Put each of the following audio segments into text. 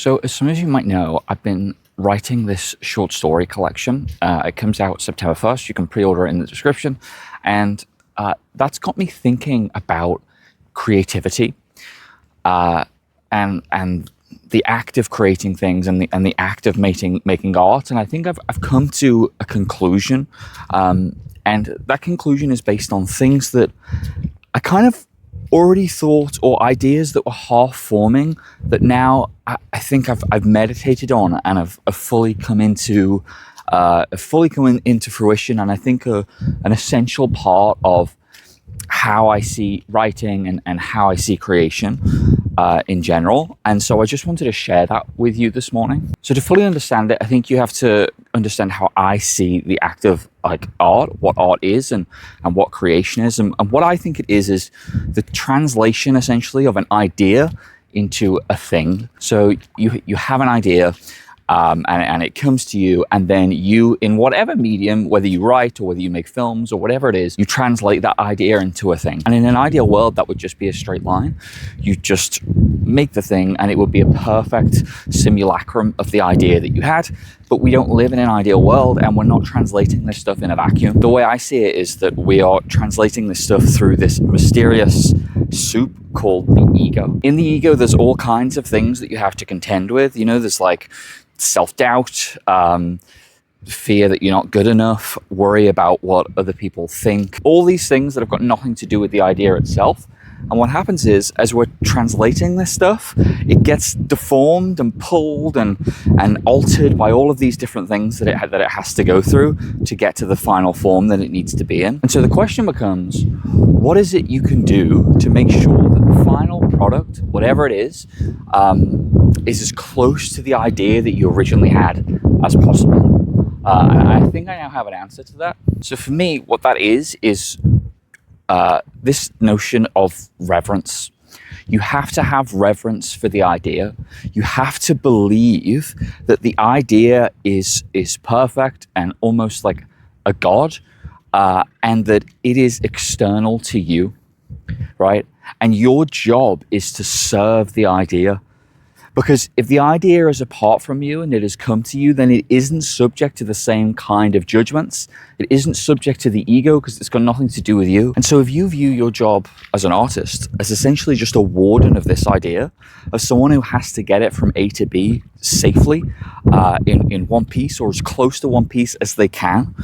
So, as some of you might know, I've been writing this short story collection. It comes out September 1st. You can pre-order it in the description. And that's got me thinking about creativity and the act of creating things and the act of making art. And I think I've come to a conclusion. And that conclusion is based on things that I kind of already thought, or ideas that were half forming, that now I think I've meditated on and have fully come into fruition. And I think an essential part of how I see writing and how I see creation in general. And so I just wanted to share that with you this morning. So to fully understand it, I think you have to understand how I see the act of art, what art is and what creation is. And what I think it is the translation essentially of an idea into a thing. So you have an idea, and it comes to you, and then you, in whatever medium, whether you write or whether you make films or whatever it is, you translate that idea into a thing. And in an ideal world, that would just be a straight line. You just make the thing and it would be a perfect simulacrum of the idea that you had. But we don't live in an ideal world, and we're not translating this stuff in a vacuum. The way I see it is that we are translating this stuff through this mysterious soup called the ego. In the ego, there's all kinds of things that you have to contend with. You know, there's like self-doubt, fear that you're not good enough, worry about what other people think, all these things that have got nothing to do with the idea itself. And what happens is, as we're translating this stuff, it gets deformed and pulled and altered by all of these different things that it has to go through to get to the final form that it needs to be in. And so the question becomes, what is it you can do to make sure that the final product, whatever it is as close to the idea that you originally had as possible? And I think I now have an answer to that. So for me, what that is this notion of reverence. You have to have reverence for the idea. You have to believe that the idea is perfect and almost like a god, and that it is external to you, right? And your job is to serve the idea. Because if the idea is apart from you and it has come to you, then it isn't subject to the same kind of judgments. It isn't subject to the ego because it's got nothing to do with you. And so if you view your job as an artist as essentially just a warden of this idea, of someone who has to get it from A to B safely in one piece, or as close to one piece as they can,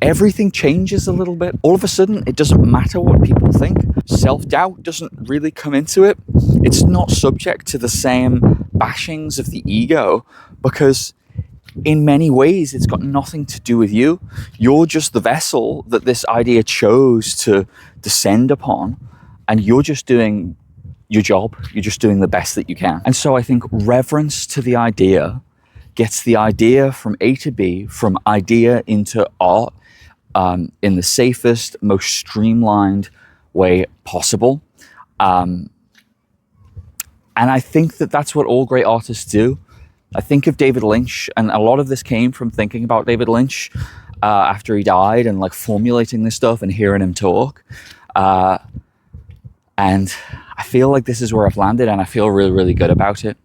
everything changes a little bit. All of a sudden, it doesn't matter what people think. Self-doubt doesn't really come into it. It's not subject to the same bashings of the ego, because in many ways, it's got nothing to do with you. You're just the vessel that this idea chose to descend upon, and you're just doing your job. You're just doing the best that you can. And so I think reverence to the idea gets the idea from A to B, from idea into art, in the safest, most streamlined way possible. And I think that that's what all great artists do. I think of David Lynch, and a lot of this came from thinking about David Lynch after he died, and like formulating this stuff and hearing him talk. And I feel like this is where I've landed, and I feel really, really good about it.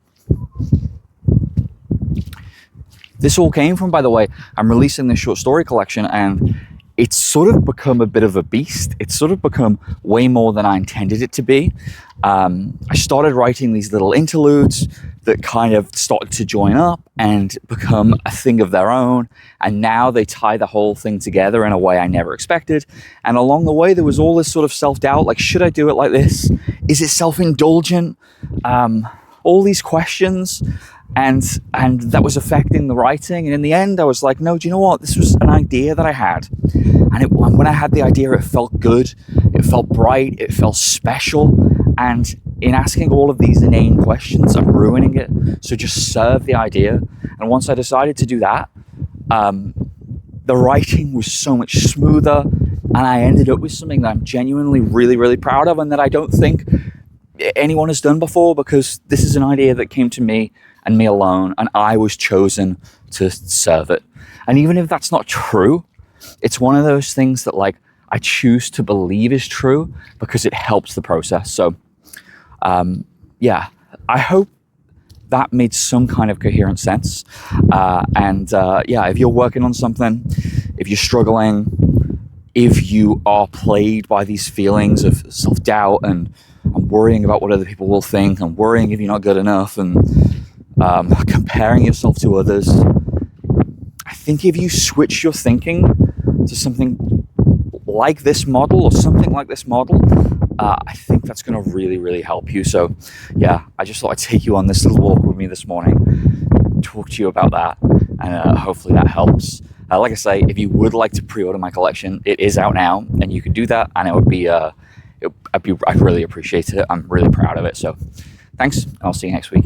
This all came from, by the way, I'm releasing this short story collection, and it's sort of become a bit of a beast. It's sort of become way more than I intended it to be. I started writing these little interludes that kind of started to join up and become a thing of their own. And now they tie the whole thing together in a way I never expected. And along the way, there was all this sort of self-doubt, like, should I do it like this? Is it self-indulgent? All these questions. And that was affecting the writing. And in the end, I was like, no, do you know what? This was an idea that I had. And when I had the idea, it felt good. It felt bright. It felt special. And in asking all of these inane questions, I'm ruining it. So just serve the idea. And once I decided to do that, the writing was so much smoother. And I ended up with something that I'm genuinely really, really proud of, and that I don't think anyone has done before, because this is an idea that came to me and me alone, and I was chosen to serve it. And even if that's not true, it's one of those things that, like, I choose to believe is true because it helps the process. So yeah, I hope that made some kind of coherent sense. If you're working on something, if you're struggling, if you are plagued by these feelings of self-doubt and worrying about what other people will think, and worrying if you're not good enough, and comparing yourself to others, I think if you switch your thinking to something like this model, or something like this model, I think that's going to really, really help you. So yeah, I just thought I'd take you on this little walk with me this morning, talk to you about that, and hopefully that helps. Like I say, if you would like to pre-order my collection, it is out now, and you can do that, and it would be, I'd really appreciate it. I'm really proud of it. So thanks, and I'll see you next week.